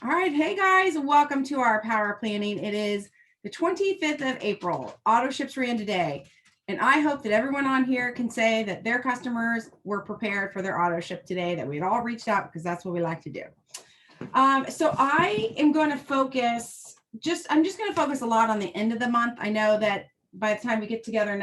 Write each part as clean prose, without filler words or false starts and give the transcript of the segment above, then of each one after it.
All right. Hey guys, welcome to our power planning. It is the 25th of April. Auto ships ran today. And I hope that everyone on here can say that their customers were prepared for their auto ship today, that we'd all reached out because that's what we like to do. So I am going to focus, I'm just going to focus a lot on the end of the month. I know that by the time we get together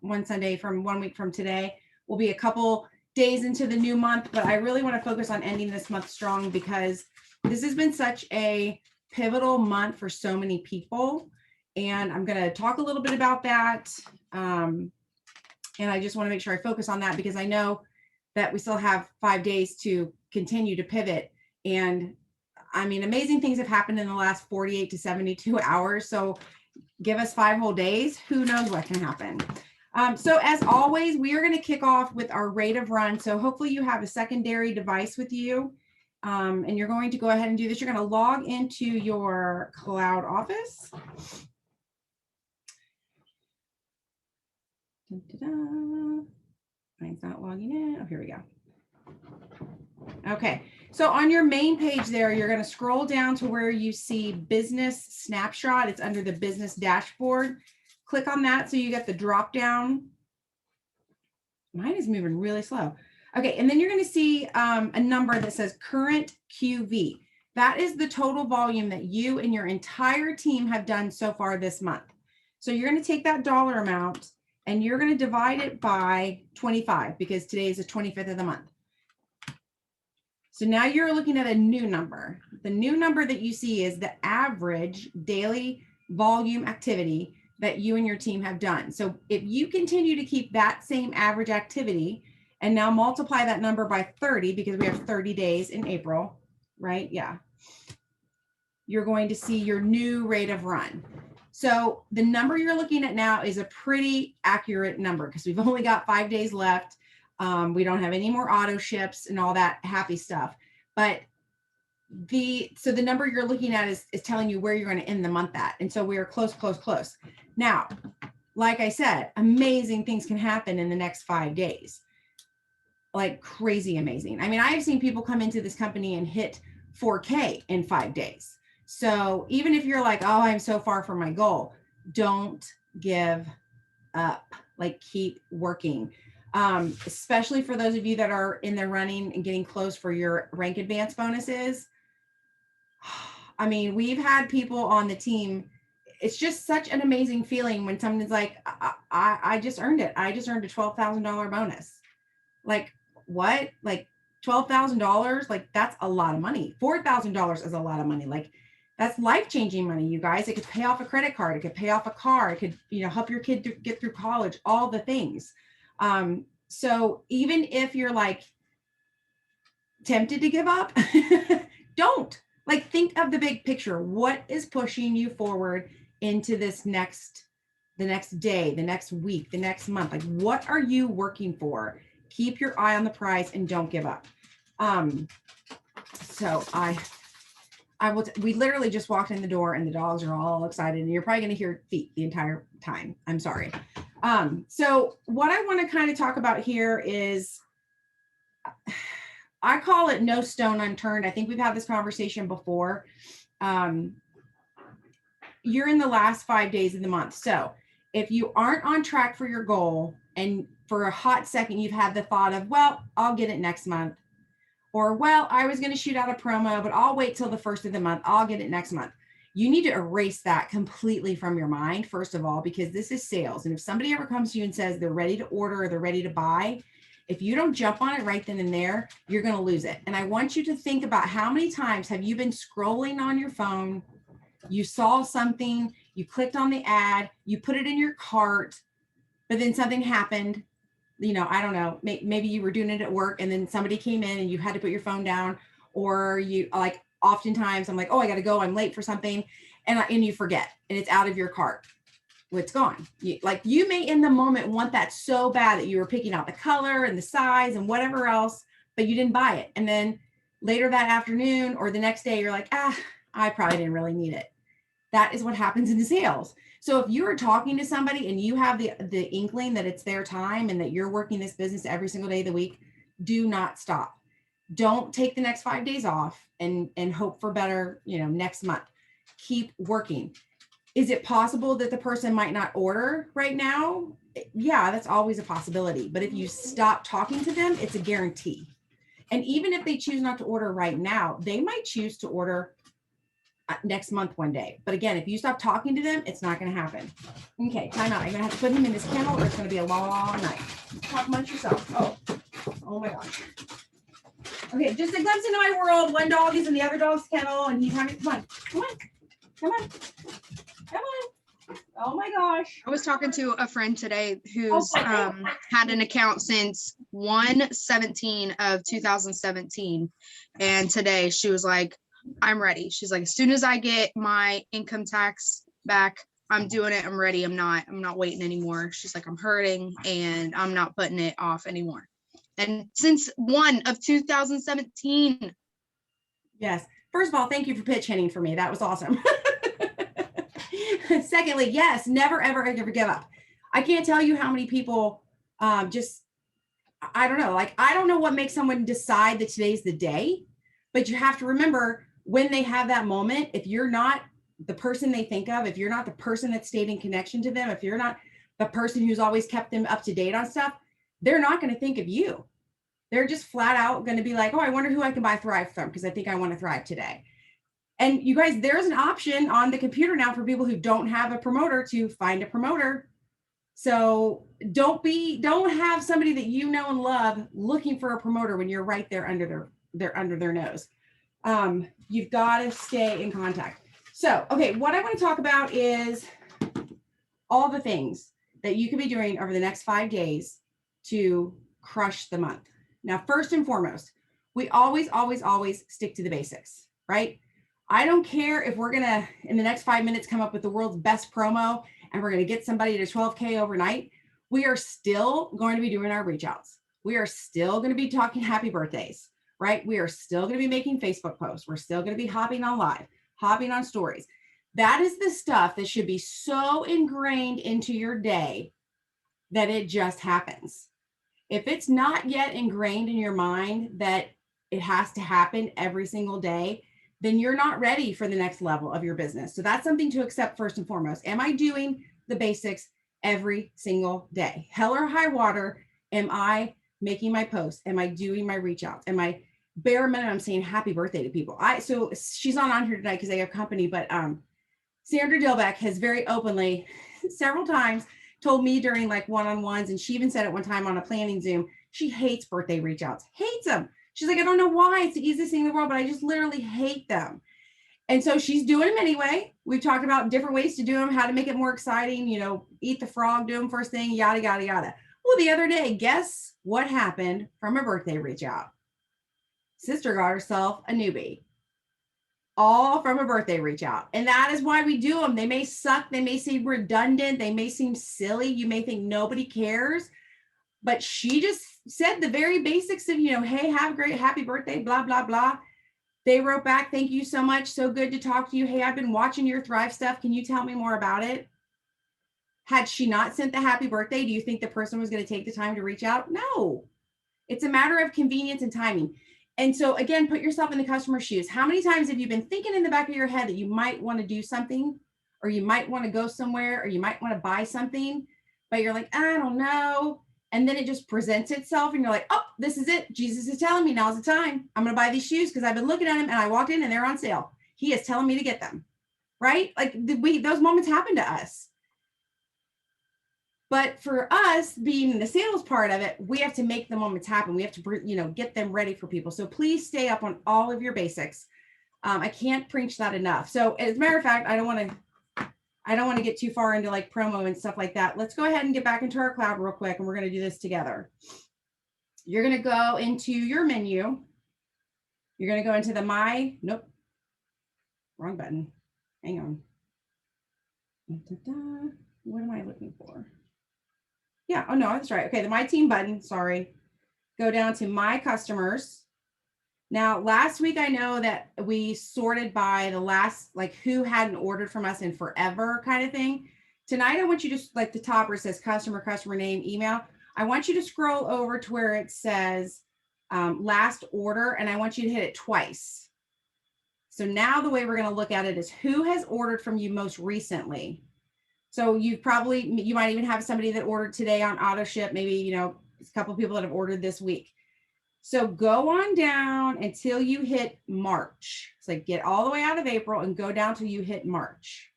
one Sunday from 1 week from today, will be a couple days into the new month, but I really want to focus on ending this month strong because this has been such a pivotal month for so many people. And I'm going to talk a little bit about that. And I just want to make sure I focus on that because I know that we still have 5 days to continue to pivot. And I mean, amazing things have happened in the last 48 to 72 hours. So give us 5 whole days. Who knows what can happen? So as always, we are going to kick off with our rate of run. So hopefully you have a secondary device with you, and you're going to go ahead and do this. You're going to log into your cloud office. Mine's not logging in. Oh, here we go. Okay, so on your main page there, you're going to scroll down to where you see business snapshot. It's under the business dashboard. Click on that so you get the drop down. Mine is moving really slow. Okay, and then you're going to see a number that says current QV. That is the total volume that you and your entire team have done so far this month. So you're going to take that dollar amount and you're going to divide it by 25 because today is the 25th of the month. So now you're looking at a new number. The new number that you see is the average daily volume activity that you and your team have done. So if you continue to keep that same average activity and now multiply that number by 30, because we have 30 days in April, right? Yeah. You're going to see your new rate of run. So the number you're looking at now is a pretty accurate number because we've only got 5 days left. We don't have any more auto ships and all that happy stuff. But the number you're looking at is telling you where you're going to end the month at. And so we are close. Now, like I said, amazing things can happen in the next 5 days. Like crazy amazing. I mean, I have seen people come into this company and hit 4K in 5 days. So even if you're like, oh, I'm so far from my goal, don't give up. Like keep working. Especially for those of you that are in the running and getting close for your rank advance bonuses. I mean, we've had people on the team. It's just such an amazing feeling when someone's like, I just earned it. I just earned a $12,000 bonus. Like what? Like $12,000? Like that's a lot of money. $4,000 is a lot of money. Like that's life-changing money, you guys. It could pay off a credit card. It could pay off a car. It could, help your kid get through college, all the things. So even if you're like tempted to give up, don't. Like think of the big picture. What is pushing you forward into the next day, the next week, the next month? Like what are you working for? Keep your eye on the prize and don't give up. So we literally just walked in the door and the dogs are all excited and you're probably going to hear feet the entire time. I'm sorry. So what I want to kind of talk about here is, I call it no stone unturned. I think we've had this conversation before. You're in the last 5 days of the month. So if you aren't on track for your goal and for a hot second, you've had the thought of, well, I'll get it next month. Or, well, I was going to shoot out a promo, but I'll wait till the first of the month. I'll get it next month. You need to erase that completely from your mind, first of all, because this is sales. And if somebody ever comes to you and says they're ready to order or they're ready to buy, if you don't jump on it right then and there, you're going to lose it. And I want you to think about how many times have you been scrolling on your phone, you saw something, you clicked on the ad, you put it in your cart, but then something happened. I don't know, maybe you were doing it at work and then somebody came in and you had to put your phone down, or you like, oftentimes I'm like, oh, I got to go, I'm late for something. And you forget and it's out of your cart. Well, it's gone. You may in the moment want that so bad that you were picking out the color and the size and whatever else, but you didn't buy it. And then later that afternoon or the next day, you're like, I probably didn't really need it. That is what happens in sales. So if you are talking to somebody and you have the inkling that it's their time and that you're working this business every single day of the week, do not stop. Don't take the next 5 days off and hope for better, next month. Keep working. Is it possible that the person might not order right now? Yeah, that's always a possibility. But if you stop talking to them, it's a guarantee. And even if they choose not to order right now, they might choose to order next month one day. But again, if you stop talking to them, it's not going to happen. Okay, time out. I'm going to have to put him in this kennel or it's going to be a long night. Talk amongst yourself. Oh my gosh. Okay, just a glimpse into my world. One dog is in the other dog's kennel and he's having, come on. Oh my gosh. I was talking to a friend today who's had an account since 1/17 of 2017. And today she was like, I'm ready. She's like, as soon as I get my income tax back, I'm doing it. I'm ready. I'm not waiting anymore. She's like, I'm hurting and I'm not putting it off anymore. And since 2017. Yes. First of all, thank you for pitch hitting for me. That was awesome. Secondly, yes, never, ever give up. I can't tell you how many people I don't know. Like, I don't know what makes someone decide that today's the day, but you have to remember when they have that moment, if you're not the person they think of, if you're not the person that stayed in connection to them, if you're not the person who's always kept them up to date on stuff, they're not going to think of you. They're just flat out going to be like, oh, I wonder who I can buy Thrive from because I think I want to thrive today. And you guys, there's an option on the computer now for people who don't have a promoter to find a promoter. So don't have somebody that you know and love looking for a promoter when you're right there under their nose. You've got to stay in contact. So, okay, what I want to talk about is all the things that you could be doing over the next 5 days to crush the month. Now, first and foremost, we always stick to the basics, right? I don't care if we're going to, in the next 5 minutes, come up with the world's best promo and we're going to get somebody to 12K overnight. We are still going to be doing our reach outs. We are still going to be talking happy birthdays, right? We are still going to be making Facebook posts. We're still going to be hopping on live, hopping on stories. That is the stuff that should be so ingrained into your day that it just happens. If it's not yet ingrained in your mind that it has to happen every single day, then you're not ready for the next level of your business. So that's something to accept first and foremost. Am I doing the basics every single day? Hell or high water, am I making my posts? Am I doing my reach outs? Am I bare minimum saying happy birthday to people? So she's not on here tonight because they have company, but Sandra Dilbeck has very openly several times told me during like one-on-ones, and she even said it one time on a planning Zoom, she hates birthday reach outs, hates them. She's like, I don't know why, it's the easiest thing in the world, but I just literally hate them. And so she's doing them anyway. We've talked about different ways to do them, how to make it more exciting, eat the frog, do them first thing, yada, yada, yada. Well, the other day, guess what happened from a birthday reach out? Sister got herself a newbie. All from a birthday reach out. And that is why we do them. They may suck. They may seem redundant. They may seem silly. You may think nobody cares, but she just said the very basics of, hey, have a great, happy birthday, blah, blah, blah. They wrote back, thank you so much. So good to talk to you. Hey, I've been watching your Thrive stuff. Can you tell me more about it? Had she not sent the happy birthday, do you think the person was going to take the time to reach out? No, it's a matter of convenience and timing. And so again, put yourself in the customer's shoes. How many times have you been thinking in the back of your head that you might want to do something, or you might want to go somewhere, or you might want to buy something, but you're like, I don't know. And then it just presents itself and you're like, oh, this is it. Jesus is telling me now's the time. I'm going to buy these shoes because I've been looking at them and I walked in and they're on sale. He is telling me to get them, right? Like those moments happen to us. But for us being the sales part of it, we have to make the moments happen. We have to, get them ready for people. So please stay up on all of your basics. I can't preach that enough. So as a matter of fact, I don't want to get too far into like promo and stuff like that. Let's go ahead and get back into our cloud real quick. And we're going to do this together. You're going to go into your menu. You're going to go into the wrong button. Hang on. What am I looking for? Yeah. Oh, no, that's right. Okay. The My Team button. Sorry. Go down to My Customers. Now, last week, I know that we sorted by the last, like who hadn't ordered from us in forever kind of thing. Tonight, I want you to, like the top where it says customer name, email. I want you to scroll over to where it says last order, and I want you to hit it twice. So now the way we're going to look at it is who has ordered from you most recently. So you might even have somebody that ordered today on auto ship, maybe, a couple of people that have ordered this week. So go on down until you hit March. It's like get all the way out of April and go down till you hit March.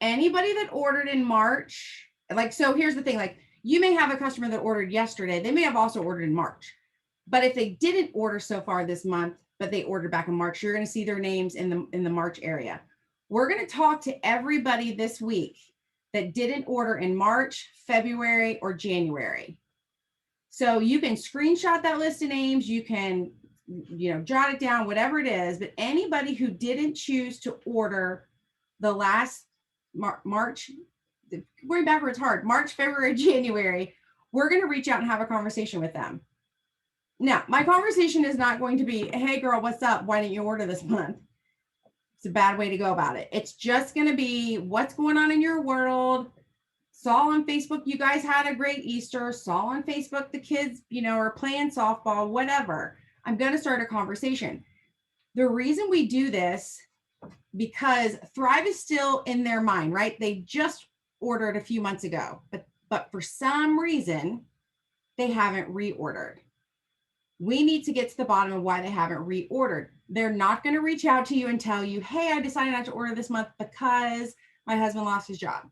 Anybody that ordered in March, so here's the thing, you may have a customer that ordered yesterday. They may have also ordered in March. But if they didn't order so far this month, but they ordered back in March, you're going to see their names in the March area. We're going to talk to everybody this week that didn't order in March, February, or January. So you can screenshot that list of names. You can, jot it down, whatever it is. But anybody who didn't choose to order the last March, going backwards hard, March, February, January, we're going to reach out and have a conversation with them. Now, my conversation is not going to be, hey, girl, what's up? Why didn't you order this month? It's a bad way to go about it. It's just going to be what's going on in your world. Saw on Facebook, you guys had a great Easter. Saw on Facebook, the kids, are playing softball, whatever. I'm going to start a conversation. The reason we do this, because Thrive is still in their mind, right? They just ordered a few months ago, but for some reason, they haven't reordered. We need to get to the bottom of why they haven't reordered. They're not going to reach out to you and tell you, hey, I decided not to order this month because my husband lost his job,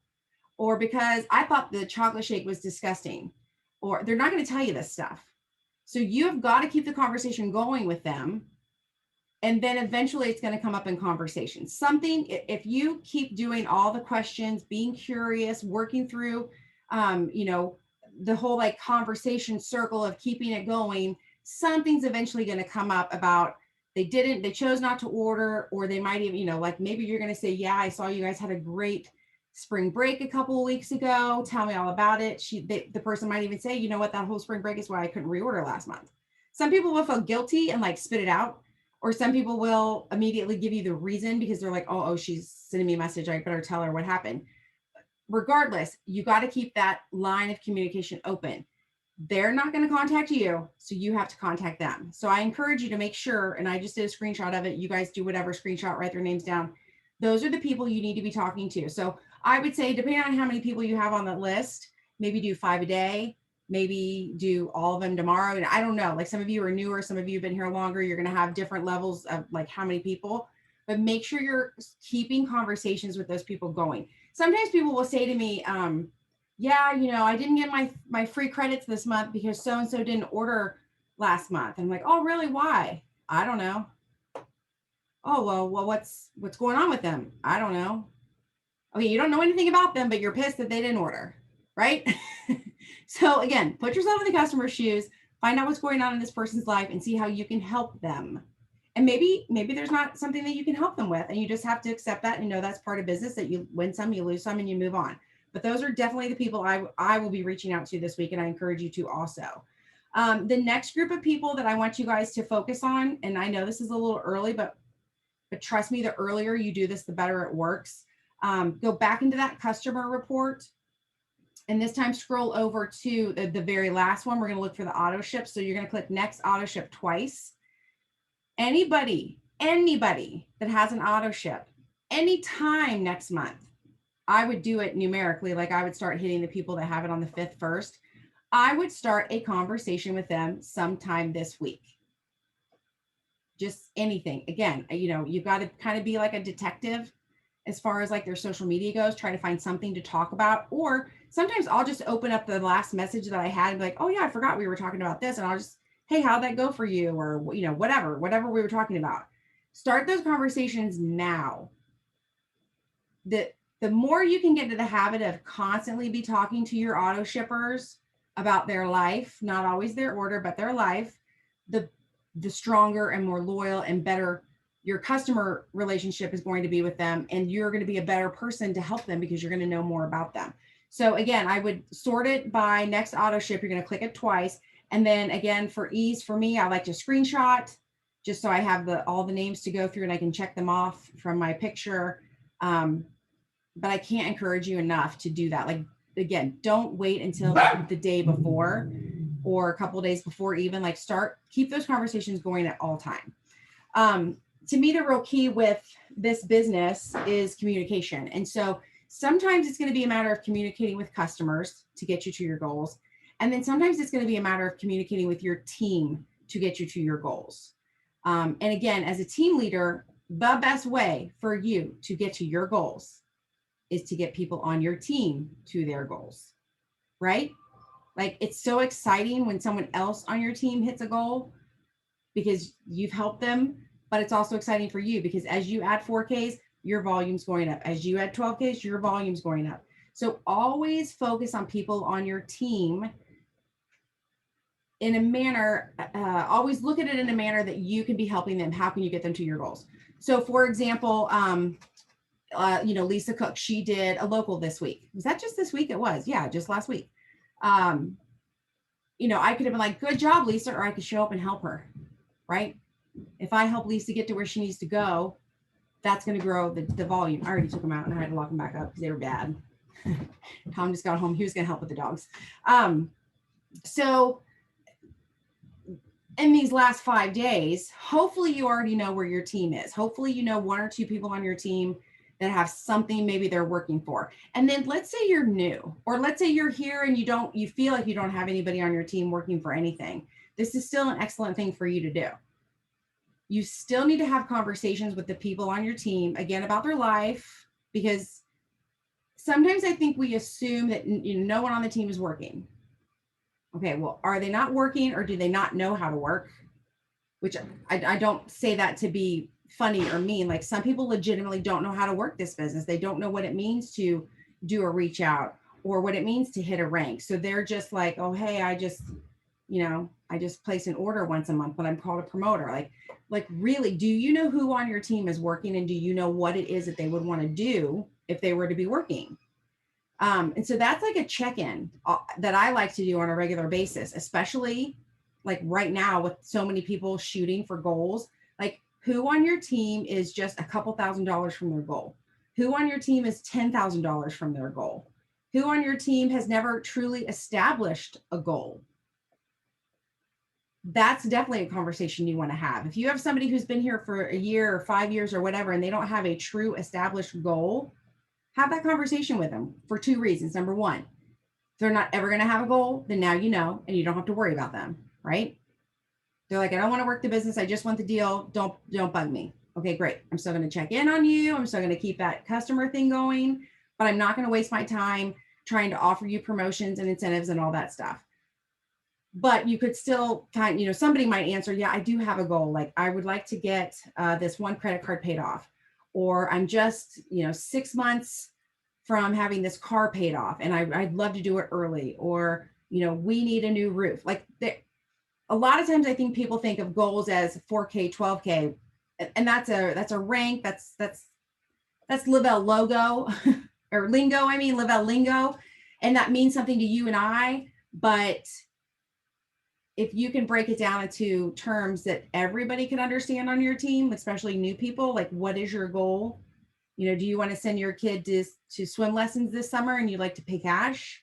or because I thought the chocolate shake was disgusting, or they're not going to tell you this stuff. So you have got to keep the conversation going with them. And then eventually it's going to come up in conversation. If you keep doing all the questions, being curious, working through, the whole conversation circle of keeping it going, something's eventually going to come up about they chose not to order, or they might even, maybe you're going to say, yeah, I saw you guys had a great spring break a couple of weeks ago. Tell me all about it. The person might even say, you know what, that whole spring break is why I couldn't reorder last month. Some people will feel guilty and spit it out. Or some people will immediately give you the reason because they're like, oh, she's sending me a message. I better tell her what happened. Regardless, you got to keep that line of communication open. They're not going to contact you, so you have to contact them. So I encourage you to make sure, and I just did a screenshot of it. You guys do whatever, screenshot, write their names down. Those are the people you need to be talking to. So I would say, depending on how many people you have on the list, maybe do 5 a day. Maybe do all of them tomorrow. And I don't know, some of you are newer, some of you have been here longer. You're going to have different levels of how many people, but make sure you're keeping conversations with those people going. Sometimes people will say to me, yeah, I didn't get my free credits this month because so-and-so didn't order last month. I'm like, oh, really? Why? I don't know. Oh, well, what's going on with them? I don't know. Okay, you don't know anything about them, but you're pissed that they didn't order, right? So again, put yourself in the customer's shoes, find out what's going on in this person's life and see how you can help them. And maybe there's not something that you can help them with, and you just have to accept that and that's part of business, that you win some, you lose some, and you move on. But those are definitely the people I will be reaching out to this week, and I encourage you to also. The next group of people that I want you guys to focus on, and I know this is a little early, but trust me, the earlier you do this, the better it works. Go back into that customer report. And this time scroll over to the very last one. We're going to look for the auto ship. So you're going to click next auto ship twice. Anybody that has an auto ship anytime next month, I would do it numerically. I would start hitting the people that have it on the 5th first. I would start a conversation with them sometime this week. Just anything. Again, you've got to kind of be like a detective as far as their social media goes, try to find something to talk about. Or sometimes I'll just open up the last message that I had and be like, oh yeah, I forgot we were talking about this. And I'll just, hey, how'd that go for you? Or, whatever we were talking about. Start those conversations now. The more you can get into the habit of constantly be talking to your auto shippers about their life, not always their order, but their life, the stronger and more loyal and better your customer relationship is going to be with them, and you're going to be a better person to help them because you're going to know more about them. So again, I would sort it by next auto ship. You're going to click it twice. And then again, for ease, for me, I like to screenshot just so I have all the names to go through and I can check them off from my picture. But I can't encourage you enough to do that. Again, don't wait until the day before. or a couple of days before, even like keep those conversations going at all time. To me, the real key with this business is communication. And so sometimes it's going to be a matter of communicating with customers to get you to your goals. And then sometimes it's going to be a matter of communicating with your team to get you to your goals. And again, as a team leader, the best way for you to get to your goals is to get people on your team to their goals, right? Like, it's so exciting when someone else on your team hits a goal because you've helped them, but it's also exciting for you because as you add 4Ks, your volume's going up. As you add 12Ks, your volume's going up. So always focus on people on your team in a manner, always look at it in a manner that you can be helping them. How can you get them to your goals? So for example, Lisa Cook, she did a local this week. Was that just this week? It was, yeah, just last week. I could have been like, good job, Lisa, or I could show up and help her, right? If I help Lisa get to where she needs to go, that's going to grow the volume. I already took them out and I had to lock them back up because they were bad. Tom just got home. He was going to help with the dogs. So in these last 5 days, hopefully you already know where your team is. Hopefully you know 1 or 2 people on your team that have something maybe they're working for. And then let's say you're new, or let's say you're here and you feel like you don't have anybody on your team working for anything. This is still an excellent thing for you to do. You still need to have conversations with the people on your team, again, about their life, because sometimes I think we assume that no one on the team is working. Okay, well, are they not working or do they not know how to work? Which I don't say that to be funny or mean. Like, some people legitimately don't know how to work this business. They don't know what it means to do a reach out or what it means to hit a rank. So they're just like, oh, hey, I just place an order once a month, but I'm called a promoter. Like really, do you know who on your team is working, and do you know what it is that they would want to do if they were to be working? And so that's like a check-in that I like to do on a regular basis, especially like right now with so many people shooting for goals. Like, who on your team is just a couple $1,000s from their goal? Who on your team is $10,000 from their goal? Who on your team has never truly established a goal? That's definitely a conversation you want to have. If you have somebody who's been here for a year or 5 years or whatever, and they don't have a true established goal, have that conversation with them for 2 reasons. Number 1, if they're not ever going to have a goal, then now you know, and you don't have to worry about them, right? They're like, I don't want to work the business. I just want the deal. Don't bug me. Okay, great. I'm still going to check in on you. I'm still going to keep that customer thing going, but I'm not going to waste my time trying to offer you promotions and incentives and all that stuff. But you could still somebody might answer, yeah, I do have a goal. Like, I would like to get this 1 credit card paid off, or I'm just, 6 months from having this car paid off and I'd love to do it early, or, we need a new roof. Like, a lot of times I think people think of goals as 4K, 12K, and that's a rank. That's Livell logo or lingo. I mean, Livell lingo. And that means something to you and I, but if you can break it down into terms that everybody can understand on your team, especially new people, like, what is your goal? Do you want to send your kid to swim lessons this summer and you'd like to pay cash?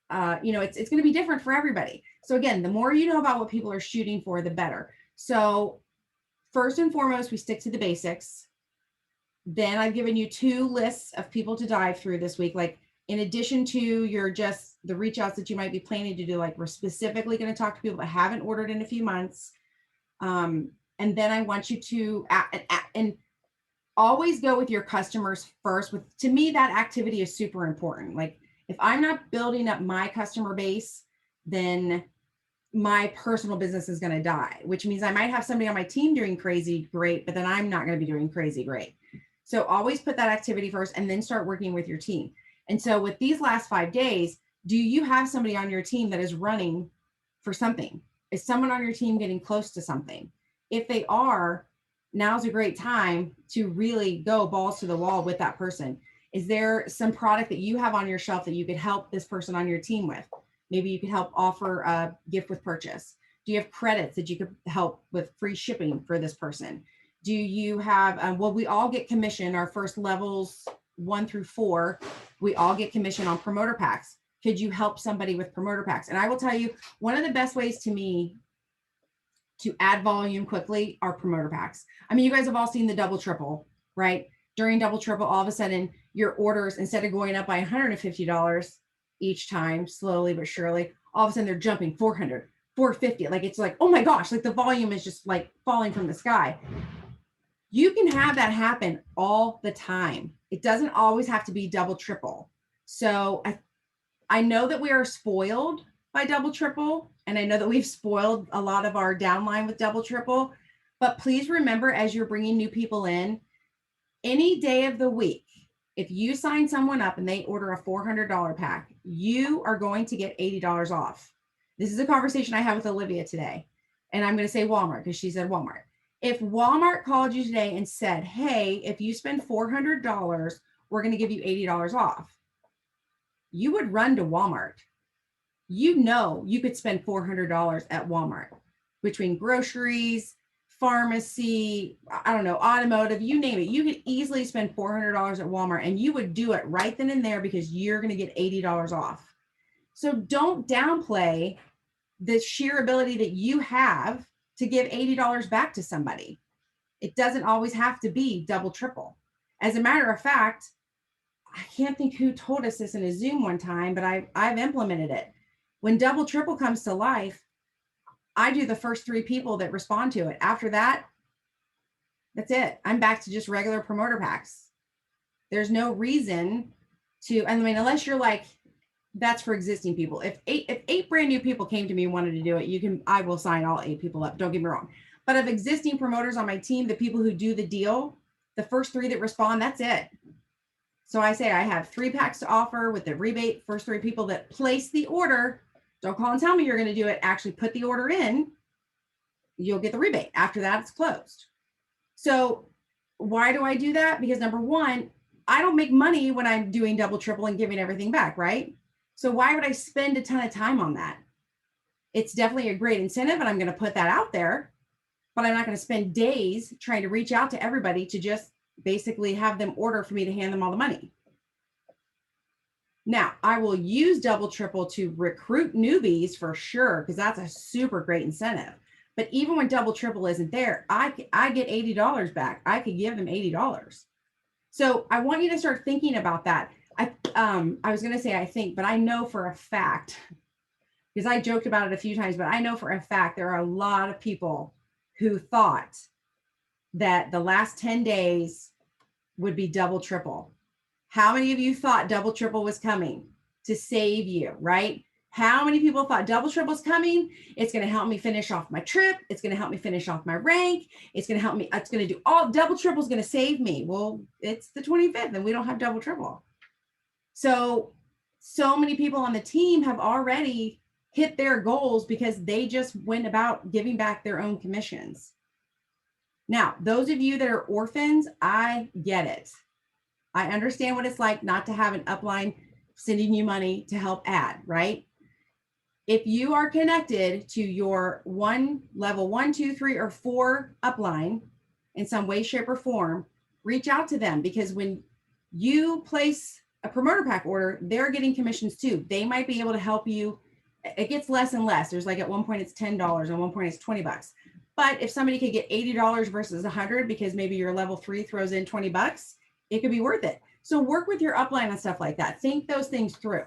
It's going to be different for everybody. So again, the more you know about what people are shooting for, the better. So first and foremost, we stick to the basics. Then I've given you 2 lists of people to dive through this week. Like, in addition to the reach outs that you might be planning to do, like, we're specifically going to talk to people that haven't ordered in a few months. And then I want you to, and always go with your customers first. To me, that activity is super important. Like, if I'm not building up my customer base, then my personal business is going to die, which means I might have somebody on my team doing crazy great, but then I'm not going to be doing crazy great. So always put that activity first and then start working with your team. And so with these last 5 days, do you have somebody on your team that is running for something? Is someone on your team getting close to something? If they are, now's a great time to really go balls to the wall with that person. Is there some product that you have on your shelf that you could help this person on your team with? Maybe you could help offer a gift with purchase. Do you have credits that you could help with free shipping for this person? Do you have, we all get commission, our first levels 1 through 4, we all get commission on promoter packs. Could you help somebody with promoter packs? And I will tell you, one of the best ways to me to add volume quickly are promoter packs. I mean, you guys have all seen the double triple, right? During double triple, all of a sudden your orders, instead of going up by $150 each time, slowly but surely, all of a sudden they're jumping 400, 450. Like, it's like, oh my gosh, like the volume is just like falling from the sky. You can have that happen all the time. It doesn't always have to be double triple. So I know that we are spoiled by double triple, and I know that we've spoiled a lot of our downline with double triple, but please remember, as you're bringing new people in, any day of the week, if you sign someone up and they order a $400 pack, you are going to get $80 off. This is a conversation I had with Olivia today, and I'm going to say Walmart because she said Walmart. If Walmart called you today and said, hey, if you spend $400, we're going to give you $80 off, you would run to Walmart. You know, you could spend $400 at Walmart between groceries, pharmacy, I don't know, automotive, you name it. You could easily spend $400 at Walmart, and you would do it right then and there because you're going to get $80 off. So don't downplay the sheer ability that you have to give $80 back to somebody. It doesn't always have to be double triple. As a matter of fact, I can't think who told us this in a Zoom one time, but I've implemented it. When double triple comes to life, I do the first 3 people that respond to it. After that, that's it. I'm back to just regular promoter packs. There's no reason to, I mean, unless you're like, that's for existing people. If eight brand new people came to me and wanted to do it, I will sign all 8 people up. Don't get me wrong. But of existing promoters on my team, the people who do the deal, the first 3 that respond, that's it. So I say I have 3 packs to offer with the rebate. First 3 people that place the order, don't call and tell me you're going to do it. Actually put the order in, you'll get the rebate. After that, it's closed. So why do I do that? Because number one, I don't make money when I'm doing double triple and giving everything back, right? So why would I spend a ton of time on that? It's definitely a great incentive, and I'm going to put that out there, but I'm not going to spend days trying to reach out to everybody to just basically have them order for me to hand them all the money. Now, I will use double triple to recruit newbies for sure, because that's a super great incentive. But even when double triple isn't there, I get $80 back. I could give them $80. So I want you to start thinking about that. I was going to say I think, but I know for a fact, because I joked about it a few times, but I know for a fact there are a lot of people who thought that the last 10 days would be double triple. How many of you thought double triple was coming to save you, right? How many people thought double triple is coming? It's going to help me finish off my trip. It's going to help me finish off my rank. It's going to help me. It's going to do all double triple is going to save me. Well, it's the 25th and we don't have double triple. So many people on the team have already hit their goals because they just went about giving back their own commissions. Now, those of you that are orphans, I get it. I understand what it's like not to have an upline sending you money to help add, right? If you are connected to your level 1, 2, 3, or 4 upline in some way, shape, or form, reach out to them, because when you place a promoter pack order, they're getting commissions too. They might be able to help you. It gets less and less. There's like at one point it's $10, and one point it's $20. But if somebody could get $80 versus $100 because maybe your level 3 throws in $20, it could be worth it. So work with your upline and stuff like that. Think those things through.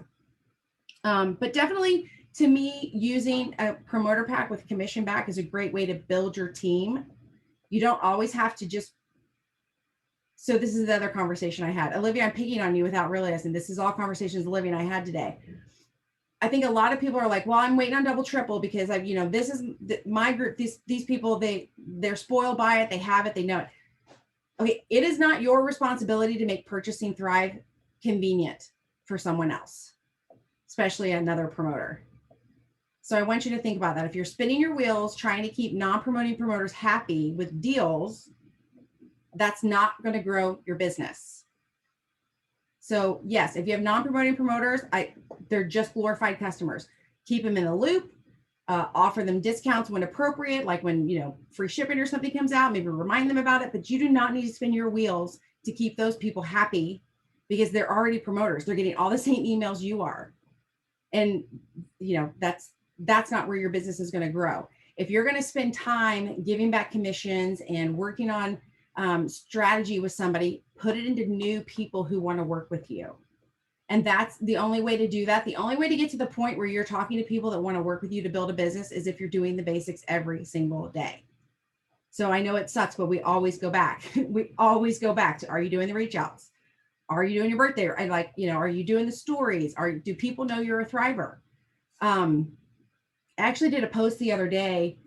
But definitely, to me, using a promoter pack with commission back is a great way to build your team. You don't always have to just. So this is the other conversation I had. Olivia, I'm picking on you without realizing this is all conversations Olivia and I had today. I think a lot of people are like, well, I'm waiting on double triple because this is my group. These people, they're spoiled by it. They have it. They know it. Okay, it is not your responsibility to make purchasing thrive convenient for someone else, especially another promoter. So I want you to think about that. If you're spinning your wheels trying to keep non-promoting promoters happy with deals, that's not going to grow your business. So yes, if you have non-promoting promoters, they're just glorified customers. Keep them in the loop. Offer them discounts when appropriate, like when free shipping or something comes out, maybe remind them about it, but you do not need to spin your wheels to keep those people happy because they're already promoters. They're getting all the same emails you are. And, that's not where your business is going to grow. If you're going to spend time giving back commissions and working on strategy with somebody, put it into new people who want to work with you. And that's the only way to do that. The only way to get to the point where you're talking to people that want to work with you to build a business is if you're doing the basics every single day. So I know it sucks, but we always go back. We always go back to, are you doing the reach outs? Are you doing your birthday? Are you doing the stories? Do people know you're a thriver? I actually did a post the other day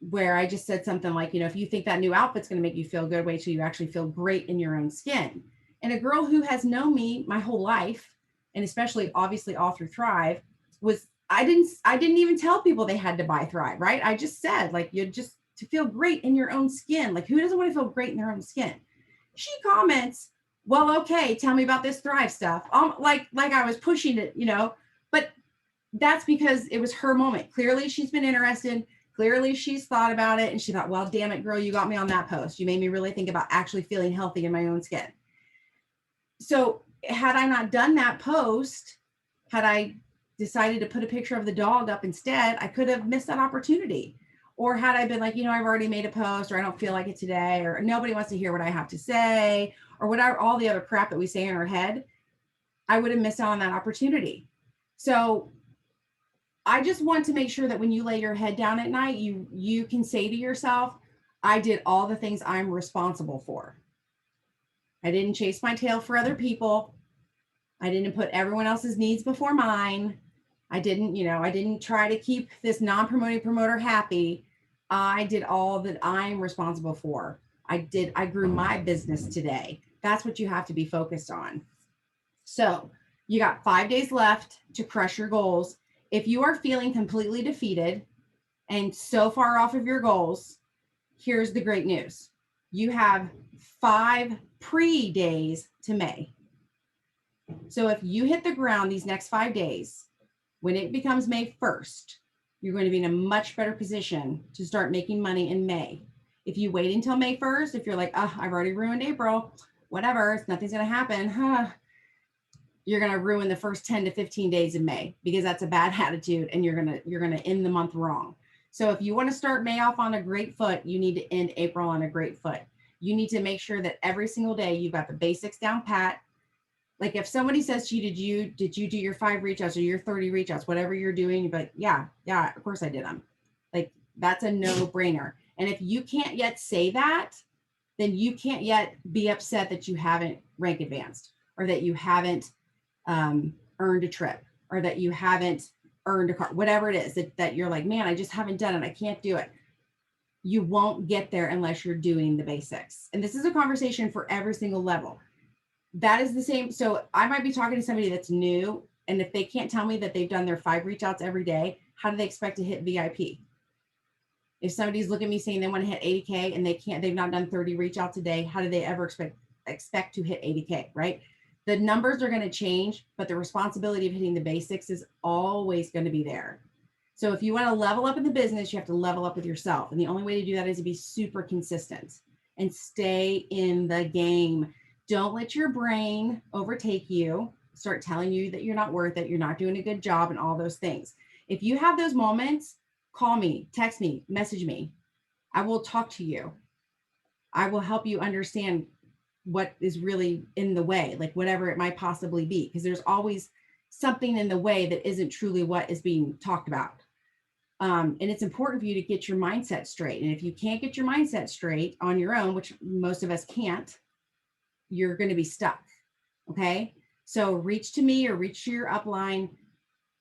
where I just said something like, if you think that new outfit's going to make you feel good, wait till you actually feel great in your own skin. And a girl who has known me my whole life, and especially obviously all through Thrive, I didn't even tell people they had to buy Thrive, right? I just said, like, you just to feel great in your own skin. Like, who doesn't want to feel great in their own skin? She comments, well, okay, tell me about this Thrive stuff. Like I was pushing it, but that's because it was her moment. Clearly she's been interested. Clearly she's thought about it. And she thought, well, damn it, girl, you got me on that post. You made me really think about actually feeling healthy in my own skin. So had I not done that post, had I decided to put a picture of the dog up instead, I could have missed that opportunity. Or had I been like, I've already made a post, or I don't feel like it today, or nobody wants to hear what I have to say, or whatever, all the other crap that we say in our head, I would have missed out on that opportunity. So I just want to make sure that when you lay your head down at night, you can say to yourself, I did all the things I'm responsible for. I didn't chase my tail for other people. I didn't put everyone else's needs before mine. I didn't try to keep this non-promoting promoter happy. I did all that I'm responsible for. I grew my business today. That's what you have to be focused on. So you got 5 days left to crush your goals. If you are feeling completely defeated and so far off of your goals, here's the great news. You have 5 pre-days to May. So if you hit the ground these next 5 days, when it becomes May 1st, you're going to be in a much better position to start making money in May. If you wait until May 1st, if you're like, oh, I've already ruined April, whatever, nothing's going to happen, you're going to ruin the first 10 to 15 days in May, because that's a bad attitude and you're going to end the month wrong. So if you want to start May off on a great foot, you need to end April on a great foot. You need to make sure that every single day you've got the basics down pat. Like if somebody says to you, did you do your 5 reach outs or your 30 reach outs, whatever you're doing, you're like, yeah, of course I did them. Like that's a no brainer. And if you can't yet say that, then you can't yet be upset that you haven't rank advanced, or that you haven't earned a trip, or that you haven't earned a car, whatever it is that you're like, man, I just haven't done it. I can't do it. You won't get there unless you're doing the basics. And this is a conversation for every single level. That is the same. So I might be talking to somebody that's new, and if they can't tell me that they've done their 5 reach outs every day, how do they expect to hit VIP? If somebody's looking at me saying they want to hit 80K and they've not done 30 reach outs a day, how do they ever expect to hit 80K, right? The numbers are going to change, but the responsibility of hitting the basics is always going to be there. So if you want to level up in the business, you have to level up with yourself. And the only way to do that is to be super consistent and stay in the game. Don't let your brain overtake you, start telling you that you're not worth it, you're not doing a good job, and all those things. If you have those moments, call me, text me, message me. I will talk to you. I will help you understand what is really in the way, like whatever it might possibly be, because there's always something in the way that isn't truly what is being talked about. And it's important for you to get your mindset straight. And if you can't get your mindset straight on your own, which most of us can't, you're going to be stuck. Okay. So reach to me or reach to your upline,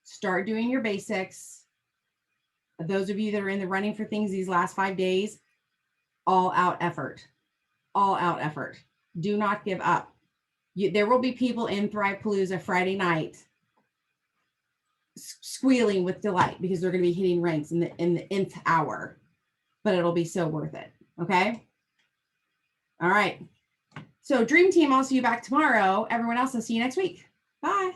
start doing your basics. Those of you that are in the running for things these last 5 days, all out effort. Do not give up. There will be people in Thrivepalooza Friday night squealing with delight because they're going to be hitting ranks in the nth hour, but it'll be so worth it. Okay. All right. So Dream Team, I'll see you back tomorrow. Everyone else, I'll see you next week. Bye.